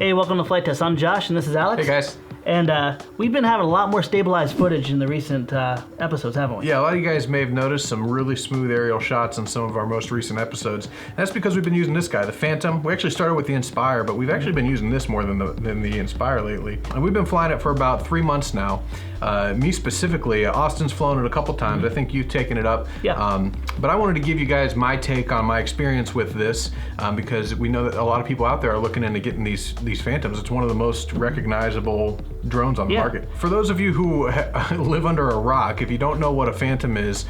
Hey, welcome to Flight Test. I'm Josh, and this is Alex. Hey guys. And we've been having a lot more stabilized footage in the recent episodes, haven't we? Yeah, a lot of you guys may have noticed some really smooth aerial shots in some of our most recent episodes. And that's because we've been using this guy, the Phantom. We actually started with the Inspire, but we've actually been using this more than the Inspire lately. And we've been flying it for about 3 months now. Me specifically, Austin's flown it a couple times. I think you've taken it up. Yeah. But I wanted to give you guys my take on my experience with this because we know that a lot of people out there are looking into getting these Phantoms. It's one of the most recognizable drones on the market. For those of you who live under a rock, if you don't know what a Phantom is,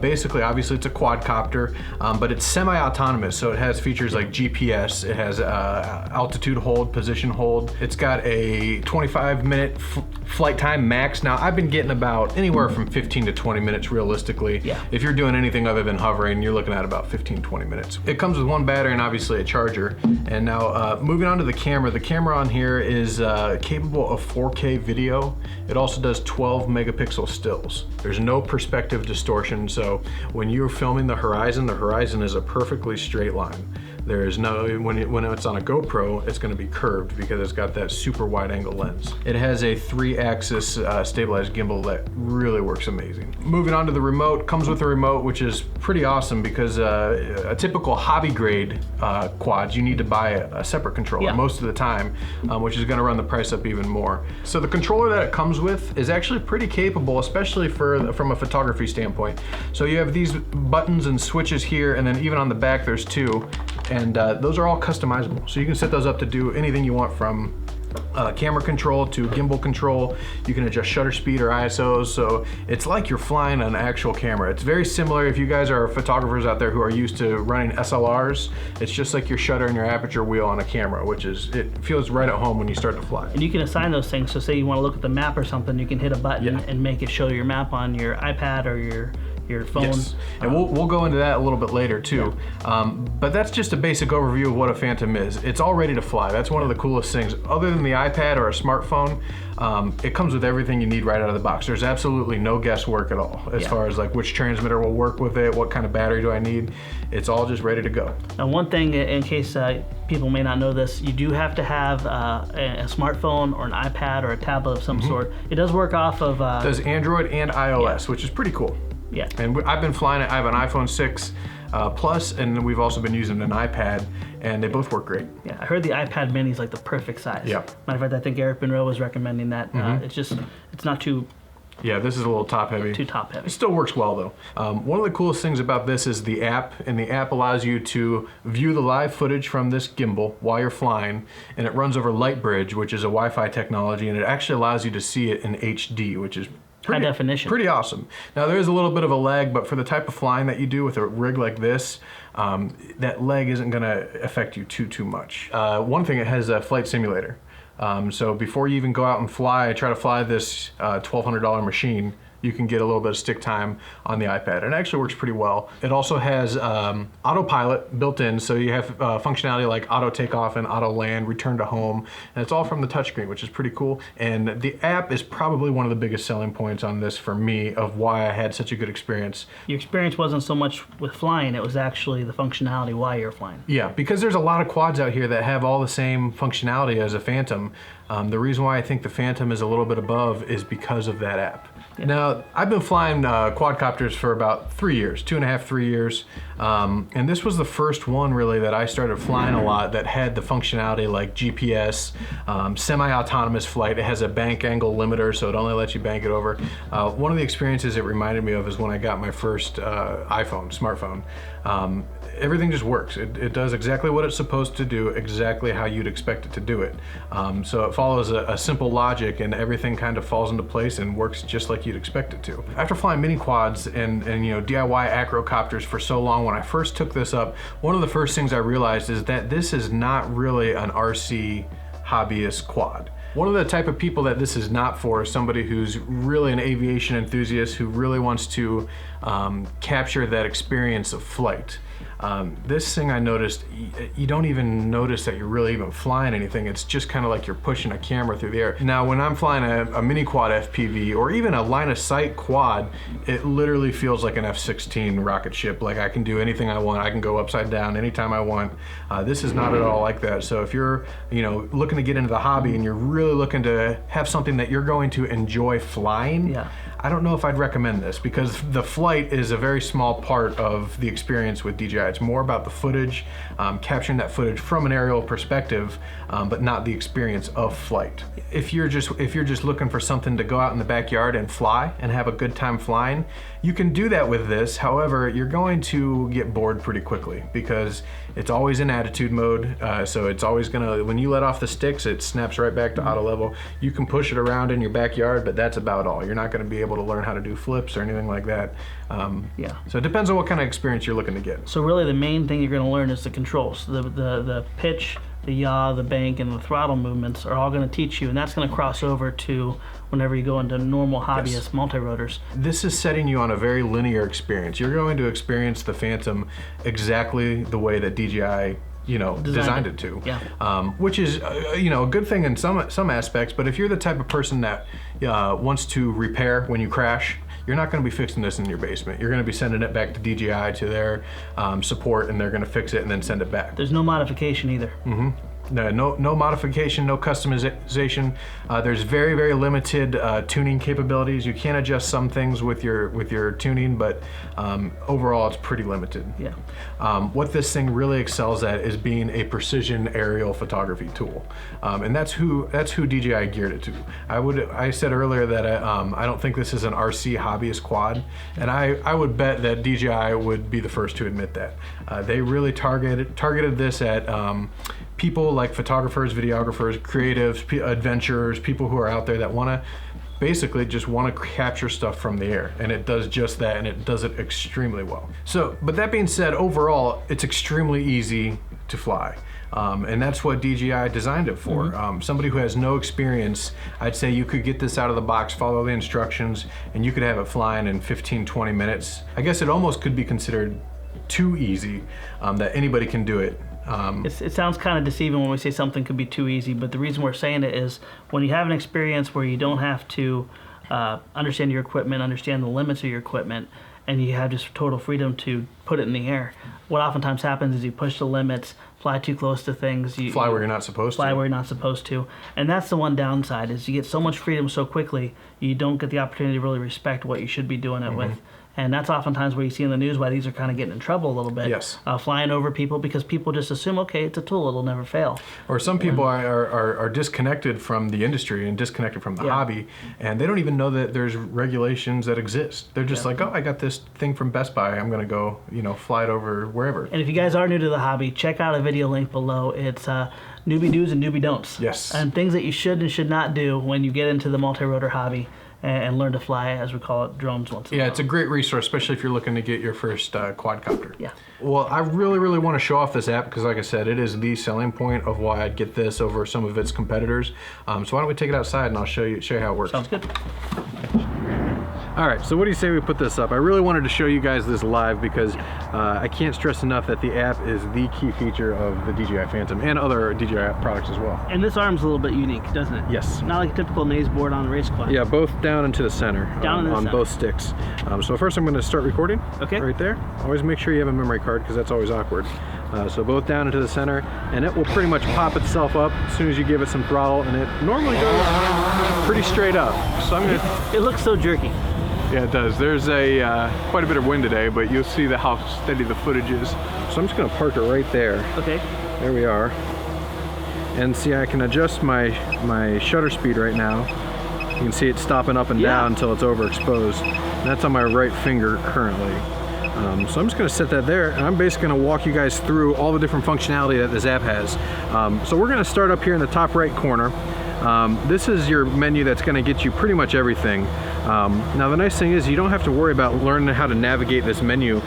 basically, obviously it's a quadcopter, but it's semi-autonomous, so it has features like GPS, it has altitude hold, position hold. It's got a 25-minute flight time max. Now, I've been getting about anywhere from 15 to 20 minutes realistically. Yeah. If you're doing anything other than hovering, you're looking at about 15, 20 minutes. It comes with one battery and obviously a charger. And now, moving on to the camera on here is capable of 4K video. It also does 12 megapixel stills. There's no perspective distortion, so when you're filming the horizon is a perfectly straight line. There is no, when it's on a GoPro, it's gonna be curved because it's got that super wide angle lens. It has a 3-axis stabilized gimbal that really works amazing. Moving on to the remote, comes with a remote, which is pretty awesome because a typical hobby grade quads, you need to buy a separate controller most of the time, which is gonna run the price up even more. So the controller that it comes with is actually pretty capable, especially from a photography standpoint. So you have these buttons and switches here, and then even on the back there's 2. And those are all customizable. So you can set those up to do anything you want, from camera control to gimbal control. You can adjust shutter speed or ISOs. So it's like you're flying an actual camera. It's very similar. If you guys are photographers out there who are used to running SLRs, it's just like your shutter and your aperture wheel on a camera, it feels right at home when you start to fly. And you can assign those things. So say you want to look at the map or something, you can hit a button and make it show your map on your iPad or your phone. Yes, and we'll go into that a little bit later too. But that's just a basic overview of what a Phantom is. It's all ready to fly. That's one of the coolest things. Other than the iPad or a smartphone, it comes with everything you need right out of the box. There's absolutely no guesswork at all as far as like which transmitter will work with it, what kind of battery do I need. It's all just ready to go. Now, one thing, in case people may not know this, you do have to have a smartphone or an iPad or a tablet of some sort. It does work off of... It does Android and iOS, which is pretty cool. Yeah. And I've been flying it. I have an iPhone 6 Plus, and we've also been using an iPad, and they both work great. Yeah, I heard the iPad mini is like the perfect size. Yeah. Matter of fact, I think Eric Monroe was recommending that. It's not too... Yeah, this is a little top heavy. Too top heavy. It still works well though. One of the coolest things about this is the app, and the app allows you to view the live footage from this gimbal while you're flying, and it runs over LightBridge, which is a Wi-Fi technology, and it actually allows you to see it in HD, which is high definition. Pretty awesome. Now there is a little bit of a lag, but for the type of flying that you do with a rig like this, that lag isn't gonna affect you too much. One thing, it has a flight simulator. So before you even go out and try to fly this $1,200 machine, you can get a little bit of stick time on the iPad. And it actually works pretty well. It also has autopilot built in, so you have functionality like auto takeoff and auto land, return to home, and it's all from the touchscreen, which is pretty cool. And the app is probably one of the biggest selling points on this for me of why I had such a good experience. Your experience wasn't so much with flying, it was actually the functionality while you're flying. Yeah, because there's a lot of quads out here that have all the same functionality as a Phantom. The reason why I think the Phantom is a little bit above is because of that app. Now, I've been flying quadcopters for about 3 years, 2.5, 3 years. And this was the first one really that I started flying a lot that had the functionality like GPS, semi-autonomous flight. It has a bank angle limiter, so it only lets you bank it over. One of the experiences it reminded me of is when I got my first smartphone. Everything just works. It does exactly what it's supposed to do, exactly how you'd expect it to do it. So it follows a simple logic, and everything kind of falls into place and works just like you'd expect it to. After flying mini quads and DIY acrocopters for so long, when I first took this up, one of the first things I realized is that this is not really an RC hobbyist quad. One of the type of people that this is not for is somebody who's really an aviation enthusiast who really wants to capture that experience of flight. This thing I noticed, you don't even notice that you're really even flying anything. It's just kind of like you're pushing a camera through the air. Now, when I'm flying a mini quad FPV or even a line of sight quad, it literally feels like an F-16 rocket ship. Like I can do anything I want. I can go upside down anytime I want. This is not at all like that. So if you're, looking to get into the hobby and you're really looking to have something that you're going to enjoy flying, I don't know if I'd recommend this, because the flight is a very small part of the experience with DJI. It's more about the footage, capturing that footage from an aerial perspective, but not the experience of flight. If you're just looking for something to go out in the backyard and fly and have a good time flying, you can do that with this. However, you're going to get bored pretty quickly because it's always in attitude mode. So it's always gonna, when you let off the sticks, it snaps right back to auto level. You can push it around in your backyard, but that's about all. You're not gonna be able to learn how to do flips or anything like that. So it depends on what kind of experience you're looking to get. So really the main thing you're gonna learn is the controls. The pitch, the yaw, the bank, and the throttle movements are all going to teach you, and that's going to cross over to whenever you go into normal hobbyist multi-rotors. This is setting you on a very linear experience. You're going to experience the Phantom exactly the way that DJI designed it to, which is a good thing in some aspects. But if you're the type of person that wants to repair when you crash, you're not going to be fixing this in your basement. You're going to be sending it back to DJI to their support, and they're going to fix it and then send it back. There's no modification either. No modification, no customization. There's very, very limited tuning capabilities. You can adjust some things with your tuning, but overall it's pretty limited. What this thing really excels at is being a precision aerial photography tool, and that's who DJI geared it to. I said earlier that I don't think this is an RC hobbyist quad, and I would bet that DJI would be the first to admit that. They really targeted this at people like photographers, videographers, creatives, adventurers, people who are out there that want to basically just want to capture stuff from the air, and it does just that, and it does it extremely well. So, but that being said, overall, it's extremely easy to fly. And that's what DJI designed it for. Somebody who has no experience, I'd say you could get this out of the box, follow the instructions, and you could have it flying in 15-20 minutes. I guess it almost could be considered too easy, that anybody can do it. It sounds kind of deceiving when we say something could be too easy, but the reason we're saying it is when you have an experience where you don't have to understand your equipment, understand the limits of your equipment, and you have just total freedom to put it in the air, what oftentimes happens is you push the limits, fly too close to things. You fly where you're not supposed to. Fly where you're not supposed to. And that's the one downside, is you get so much freedom so quickly, you don't get the opportunity to really respect what you should be doing it with. And that's oftentimes where you see in the news why these are kind of getting in trouble a little bit. Yes. Flying over people because people just assume, okay, it's a tool, it'll never fail. Or some people are disconnected from the industry and disconnected from the hobby, and they don't even know that there's regulations that exist. They're just like, oh, I got this thing from Best Buy, I'm gonna go, fly it over wherever. And if you guys are new to the hobby, check out a video link below. It's newbie do's and newbie don'ts. Yes. And things that you should and should not do when you get into the multi-rotor hobby and learn to fly, as we call it, drones once in a while. It's a great resource, especially if you're looking to get your first quadcopter. Yeah. Well, I really, really want to show off this app because, like I said, it is the selling point of why I'd get this over some of its competitors. So why don't we take it outside and I'll show you how it works. Sounds good. All right, so what do you say we put this up? I really wanted to show you guys this live because I can't stress enough that the app is the key feature of the DJI Phantom and other DJI products as well. And this arm's a little bit unique, doesn't it? Yes. Not like a typical maze board on a race quad. Yeah, both down into the center. On both sticks. So first I'm going to start recording. Okay. Right there. Always make sure you have a memory card because that's always awkward. So both down into the center, and it will pretty much pop itself up as soon as you give it some throttle, and it normally goes pretty straight up. So I'm gonna. It looks so jerky. Yeah, it does. There's quite a bit of wind today, but you'll see how steady the footage is. So I'm just gonna park it right there. Okay. There we are. And see, I can adjust my shutter speed right now. You can see it stopping up and down until it's overexposed. And that's on my right finger currently. So I'm just gonna set that there, and I'm basically gonna walk you guys through all the different functionality that this app has. So we're gonna start up here in the top right corner. This is your menu that's going to get you pretty much everything. Now the nice thing is you don't have to worry about learning how to navigate this menu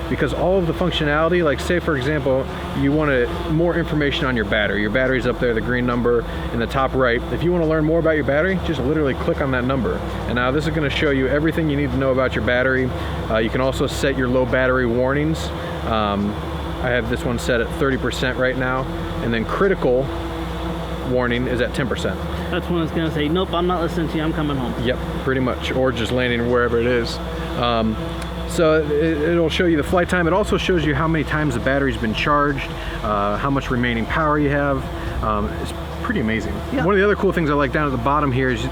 because all of the functionality, like say for example, you want more information on your battery. Your battery's up there, the green number in the top right. If you want to learn more about your battery, just literally click on that number. And now this is going to show you everything you need to know about your battery. You can also set your low battery warnings. I have this one set at 30% right now, and then critical warning is at 10%. That's when it's gonna say, nope, I'm not listening to you, I'm coming home. Yep, pretty much, or just landing wherever it is. So it'll show you the flight time. It also shows you how many times the battery's been charged, how much remaining power you have. It's pretty amazing. Yeah. One of the other cool things I like down at the bottom here is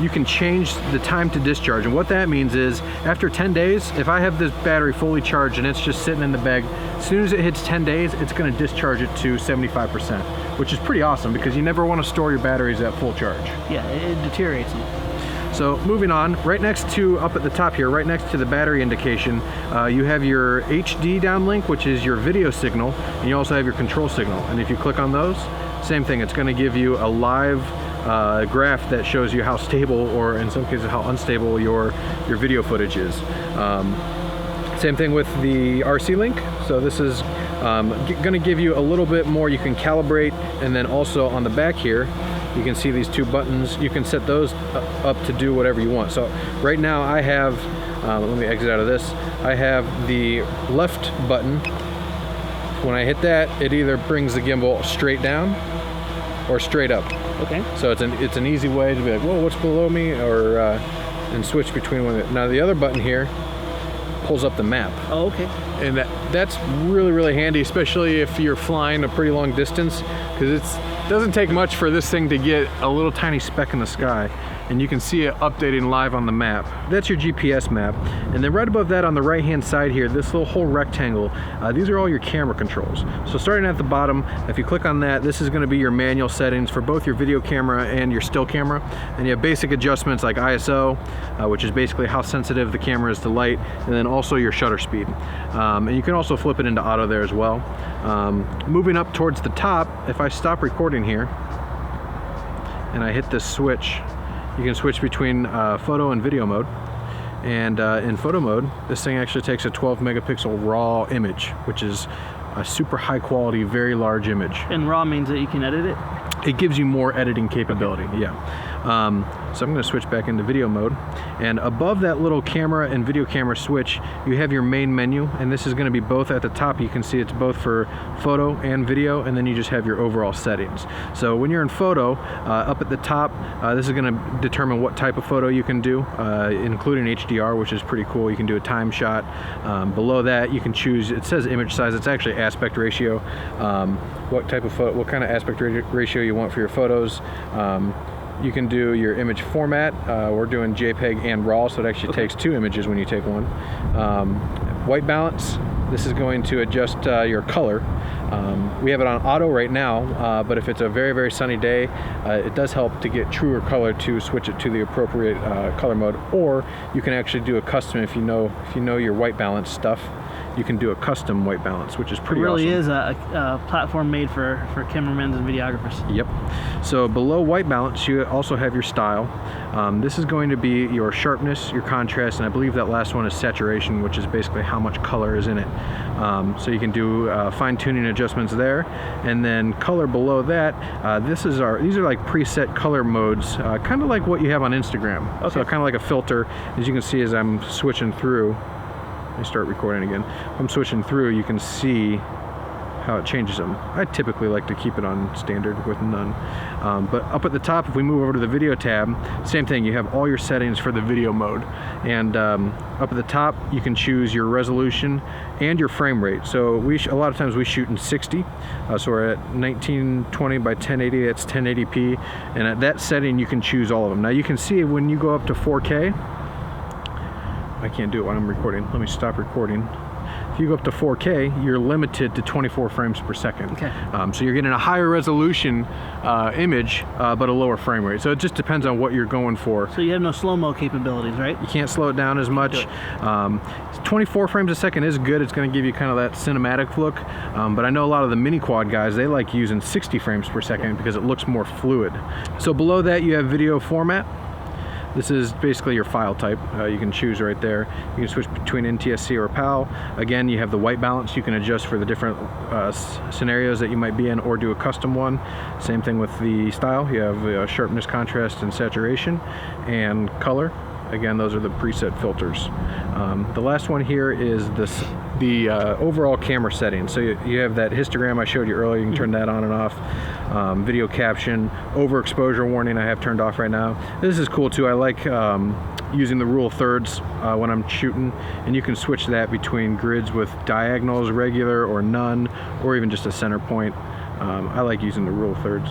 you can change the time to discharge. And what that means is after 10 days, if I have this battery fully charged and it's just sitting in the bag, as soon as it hits 10 days, it's gonna discharge it to 75%, which is pretty awesome because you never wanna store your batteries at full charge. Yeah, it deteriorates them. So moving on, right next to, up at the top here, right next to the battery indication, you have your HD downlink, which is your video signal, and you also have your control signal. And if you click on those, same thing, it's gonna give you a live graph that shows you how stable, or in some cases how unstable your video footage is. Same thing with the RC link. So this is gonna give you a little bit more. You can calibrate, and then also on the back here, you can see these two buttons. You can set those up to do whatever you want. So right now I have, let me exit out of this. I have the left button. When I hit that, it either brings the gimbal straight down or straight up. Okay. So it's an easy way to be like, whoa, what's below me, or and switch between one. Now the other button here pulls up the map. Oh, okay. And that's really, really handy, especially if you're flying a pretty long distance, because it doesn't take much for this thing to get a little tiny speck in the sky, and you can see it updating live on the map. That's your GPS map. And then right above that on the right hand side here, this little whole rectangle, these are all your camera controls. So starting at the bottom, if you click on that, this is going to be your manual settings for both your video camera and your still camera. And you have basic adjustments like ISO, which is basically how sensitive the camera is to light, and then also your shutter speed. And you can also flip it into auto there as well. Moving up towards the top, if I stop recording here and I hit this switch, you can switch between photo and video mode. And in photo mode, this thing actually takes a 12 megapixel raw image, which is a super high quality, very large image. And raw means that you can edit it? It gives you more editing capability, okay. Yeah. So I'm going to switch back into video mode, and above that little camera and video camera switch, you have your main menu, and this is going to be both at the top. You can see it's both for photo and video, and then you just have your overall settings. So when you're in photo, up at the top, this is going to determine what type of photo you can do, including HDR, which is pretty cool. You can do a time shot. Below that, you can choose, it says image size, it's actually aspect ratio, what type of photo, what kind of aspect ratio you want for your photos. You can do your image format. We're doing JPEG and RAW, so it actually takes two images when you take one. White balance, this is going to adjust your color. We have it on auto right now, but if it's a very, very sunny day, it does help to get truer color to switch it to the appropriate color mode. Or you can actually do a custom if you know your white balance stuff. You can do a custom white balance, which is pretty awesome. It really is a platform made for cameramen and videographers. Yep. So below white balance, you also have your style. This is going to be your sharpness, your contrast, and I believe that last one is saturation, which is basically how much color is in it. So you can do fine-tuning adjustments there. And then color below that, these are like preset color modes, kind of like what you have on Instagram. Okay. So kind of like a filter. As you can see as I'm switching through, let me start recording again. If I'm switching through, you can see how it changes them. I typically like to keep it on standard with none. But up at the top, if we move over to the video tab, same thing, you have all your settings for the video mode. And up at the top, you can choose your resolution and your frame rate. So a lot of times we shoot in 60. So we're at 1920 by 1080, that's 1080p. And at that setting, you can choose all of them. Now you can see when you go up to 4K, I can't do it while I'm recording. Let me stop recording. If you go up to 4K, you're limited to 24 frames per second. Okay. So you're getting a higher resolution image, but a lower frame rate. So it just depends on what you're going for. So you have no slow-mo capabilities, right? You can't slow it down as much. 24 frames a second is good. It's going to give you kind of that cinematic look. But I know a lot of the mini quad guys, they like using 60 frames per second because it looks more fluid. So below that you have video format. This is basically your file type. You can choose right there. You can switch between NTSC or PAL. Again, you have the white balance. You can adjust for the different scenarios that you might be in or do a custom one. Same thing with the style. You have sharpness, contrast, and saturation, and color. Again, those are the preset filters. The last one here is the overall camera settings. So you have that histogram I showed you earlier. You can turn that on and off. Video caption, overexposure warning I have turned off right now. This is cool too. I like using the rule of thirds when I'm shooting, and you can switch that between grids with diagonals, regular or none, or even just a center point. I like using the rule of thirds.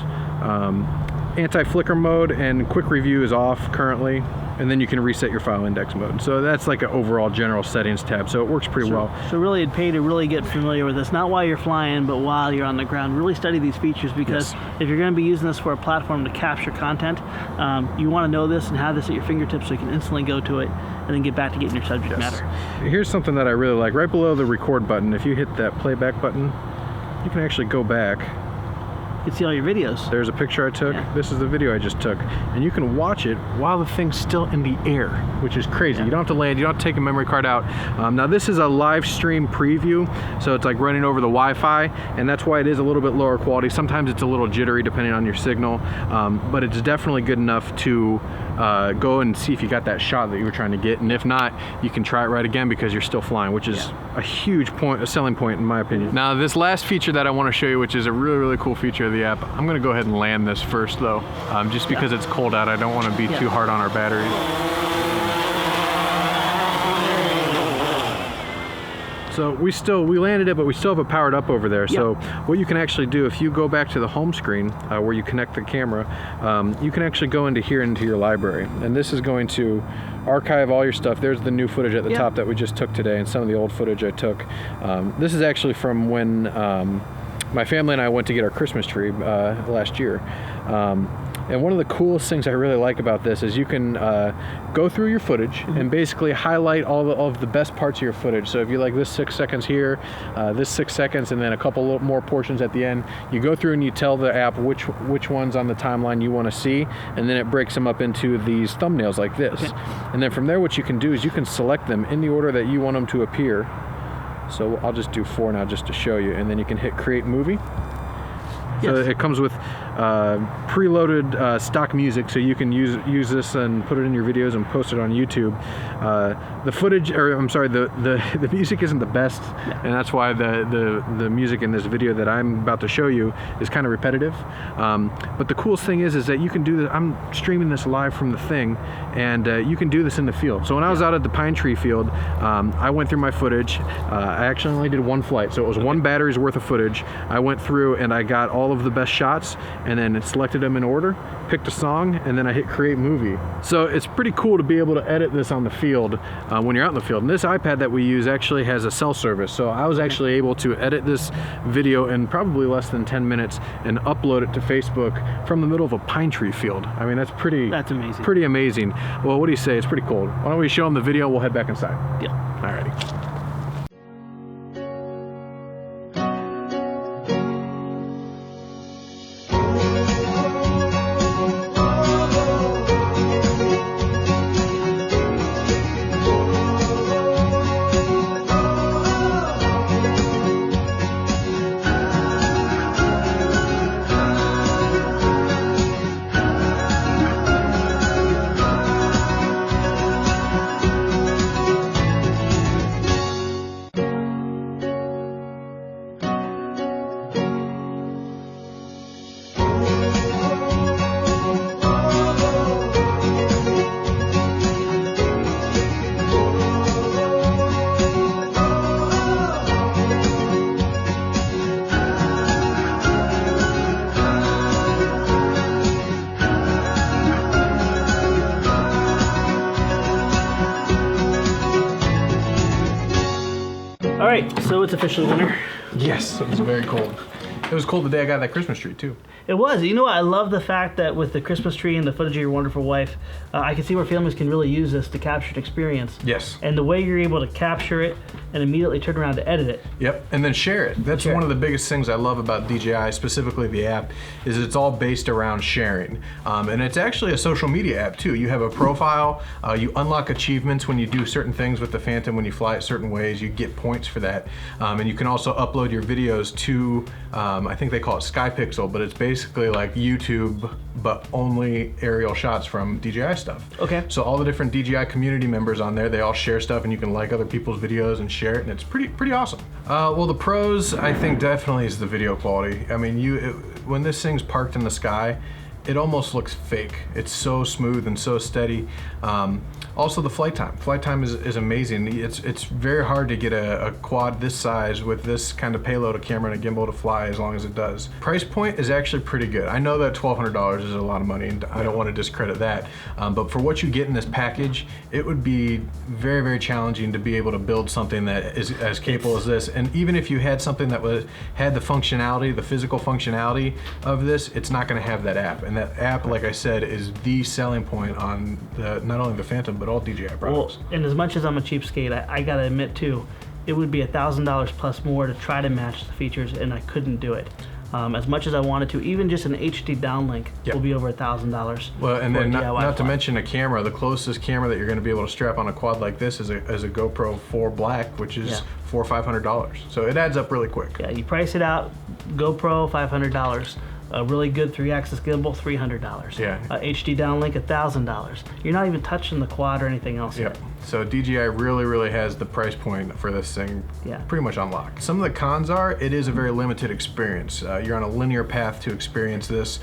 Anti-flicker mode and quick review is off currently, and then you can reset your file index mode. So that's like an overall general settings tab, so it works pretty well. So really it'd pay to really get familiar with this, not while you're flying, but while you're on the ground. Really study these features, because if you're going to be using this for a platform to capture content, you want to know this and have this at your fingertips so you can instantly go to it and then get back to getting your subject matter. Here's something that I really like. Right below the record button, if you hit that playback button, you can actually go back. You can see all your videos. There's a picture I took. Yeah. This is the video I just took. And you can watch it while the thing's still in the air, which is crazy. Yeah. You don't have to land, you don't have to take a memory card out. Now this is a live stream preview, so it's like running over the Wi-Fi, and that's why it is a little bit lower quality. Sometimes it's a little jittery depending on your signal, but it's definitely good enough to go and see if you got that shot that you were trying to get, and if not, you can try it right again because you're still flying, which is a huge point, a selling point in my opinion. Now this last feature that I want to show you, which is a really, really cool feature of the app, I'm going to go ahead and land this first though, just because it's cold out. I don't want to be too hard on our batteries. So we landed it, but we still have it powered up over there. So what you can actually do, if you go back to the home screen where you connect the camera, you can actually go into here into your library, and this is going to archive all your stuff. There's the new footage at the top that we just took today, and some of the old footage I took. This is actually from when my family and I went to get our Christmas tree last year. And one of the coolest things I really like about this is you can go through your footage and basically highlight all of the best parts of your footage. So if you like this 6 seconds here, this 6 seconds, and then a couple more portions at the end, you go through and you tell the app which ones on the timeline you want to see, and then it breaks them up into these thumbnails like this. And then from there, what you can do is you can select them in the order that you want them to appear. So I'll just do 4 now just to show you, and then you can hit create movie. So it comes with preloaded stock music, so you can use this and put it in your videos and post it on YouTube. The footage, or I'm sorry, the music isn't the best, and that's why the music in this video that I'm about to show you is kind of repetitive. But the coolest thing is that you can do this. I'm streaming this live from the thing, and you can do this in the field. So when I was out at the pine tree field, I went through my footage. I actually only did 1 flight, so it was 1 battery's worth of footage. I went through and I got all of the best shots, and then it selected them in order, picked a song, and then I hit create movie. So it's pretty cool to be able to edit this on the field when you're out in the field. And this iPad that we use actually has a cell service, so I was actually able to edit this video in probably less than 10 minutes and upload it to Facebook from the middle of a pine tree field. I mean, that's amazing. Pretty amazing. Well, what do you say? It's pretty cool. Why don't we show them the video? We'll head back inside. Yeah. Alrighty. All right, so it's officially winter. Yes, it was very cold. It was cold the day I got that Christmas tree too. It was. You know what? I love the fact that with the Christmas tree and the footage of your wonderful wife, I can see where families can really use this to capture an experience. Yes. And the way you're able to capture it and immediately turn around to edit it. Yep, and then share it. That's one of the biggest things I love about DJI, specifically the app, is it's all based around sharing. And it's actually a social media app too. You have a profile, you unlock achievements when you do certain things with the Phantom, when you fly it certain ways, you get points for that. And you can also upload your videos to, I think they call it SkyPixel, but it's basically like YouTube, but only aerial shots from DJI stuff. Okay. So all the different DJI community members on there, they all share stuff, and you can like other people's videos and share it, and it's pretty awesome. Well, the pros, I think, definitely is the video quality. I mean, when this thing's parked in the sky, it almost looks fake. It's so smooth and so steady. Also the flight time. Flight time is amazing. It's very hard to get a quad this size with this kind of payload, a camera and a gimbal to fly as long as it does. Price point is actually pretty good. I know that $1,200 is a lot of money, and I don't want to discredit that. But for what you get in this package, it would be very, very challenging to be able to build something that is as capable as this. And even if you had something that had the functionality, the physical functionality of this, it's not going to have that app. And that app, like I said, is the selling point on not only the Phantom, but all DJI products. Well, and as much as I'm a cheapskate, I gotta admit too, it would be $1,000 plus more to try to match the features, and I couldn't do it. As much as I wanted to, even just an HD downlink will be over $1,000. Well, and then not to mention a camera. The closest camera that you're going to be able to strap on a quad like this is a GoPro 4 Black, which is $400 or $500. So it adds up really quick. Yeah, you price it out, GoPro $500. A really good 3-axis gimbal, $300. Yeah. HD downlink, $1,000. You're not even touching the quad or anything else yet. So DJI really has the price point for this thing pretty much unlocked. Some of the cons are, it is a very limited experience. You're on a linear path to experience this,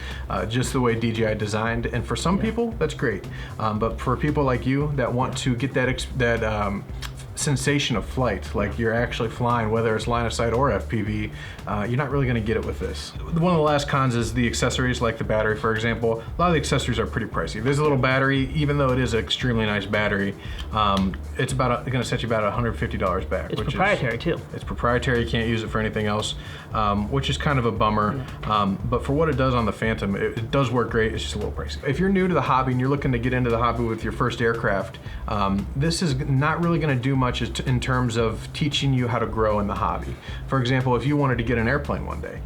just the way DJI designed. And for some people, that's great. But for people like you that want to get that sensation of flight, like you're actually flying, whether it's line of sight or FPV, you're not really going to get it with this. One of the last cons is the accessories, like the battery, for example. A lot of the accessories are pretty pricey. There's a little battery, even though it is an extremely nice battery, it's going to set you about $150 back. It's proprietary too. It's proprietary, you can't use it for anything else, which is kind of a bummer. But for what it does on the Phantom, it does work great, it's just a little pricey. If you're new to the hobby and you're looking to get into the hobby with your first aircraft, this is not really going to do much in terms of teaching you how to grow in the hobby. For example, if you wanted to get an airplane one day,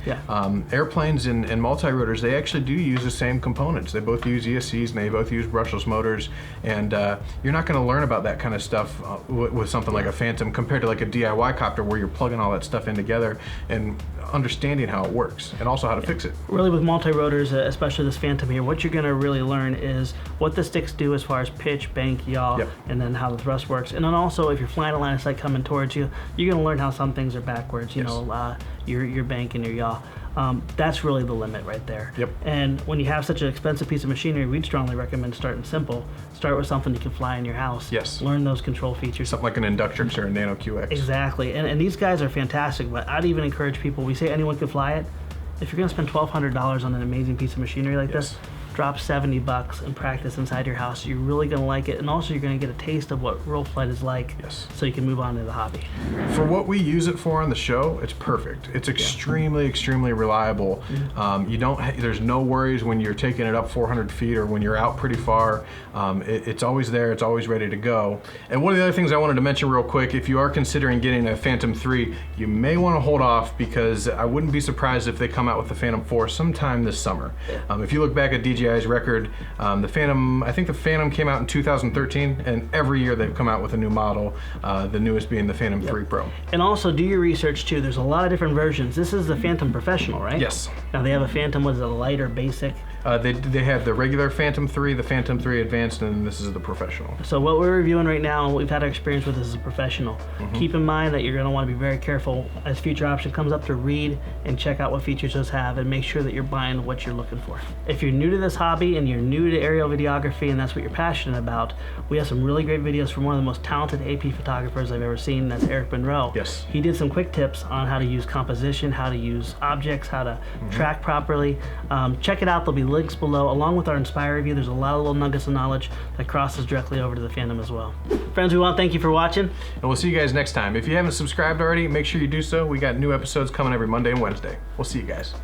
airplanes and multi-rotors, they actually do use the same components. They both use ESCs and they both use brushless motors, and you're not going to learn about that kind of stuff with something like a Phantom compared to like a DIY copter where you're plugging all that stuff in together and understanding how it works and also how to fix it. Really with multi-rotors, especially this Phantom here, what you're going to really learn is what the sticks do as far as pitch, bank, yaw, and then how the thrust works. And then also if you're flying a line of sight coming towards you, you're going to learn how some things are backwards, you know, your bank and your yaw. That's really the limit right there. And when you have such an expensive piece of machinery, we'd strongly recommend starting simple. Start with something you can fly in your house. Learn those control features. Something like an Inductrix or a Nano QX. Exactly. And these guys are fantastic, but I'd even encourage people, we say anyone can fly it. If you're going to spend $1,200 on an amazing piece of machinery like this, drop $70 and practice inside your house. You're really going to like it, and also you're going to get a taste of what real flight is like, so you can move on to the hobby. For what we use it for on the show, it's perfect. It's extremely reliable. There's no worries when you're taking it up 400 feet or when you're out pretty far. It's always there, it's always ready to go. And one of the other things I wanted to mention real quick, if you are considering getting a Phantom 3, you may want to hold off, because I wouldn't be surprised if they come out with the Phantom 4 sometime this summer. If you look back at DJI's record, the Phantom, I think the Phantom came out in 2013, and every year they've come out with a new model, the newest being the Phantom 3 Pro. And also do your research too. There's a lot of different versions. This is the Phantom Professional, right? Yes. Now they have a Phantom, what is it, a light or basic? They have the regular Phantom 3, the Phantom 3 Advanced, and this is the Professional. So what we're reviewing right now and what we've had our experience with is a Professional. Keep in mind that you're going to want to be very careful as future option comes up to read and check out what features those have and make sure that you're buying what you're looking for. If you're new to this hobby and you're new to aerial videography and that's what you're passionate about, we have some really great videos from one of the most talented AP photographers I've ever seen, that's Eric Monroe. He did some quick tips on how to use composition, how to use objects, how to track properly. Check it out, there'll be links below, along with our Inspire review. There's a lot of little nuggets of knowledge that crosses directly over to the fandom as well. Friends, we want to thank you for watching. And we'll see you guys next time. If you haven't subscribed already, make sure you do so. We got new episodes coming every Monday and Wednesday. We'll see you guys.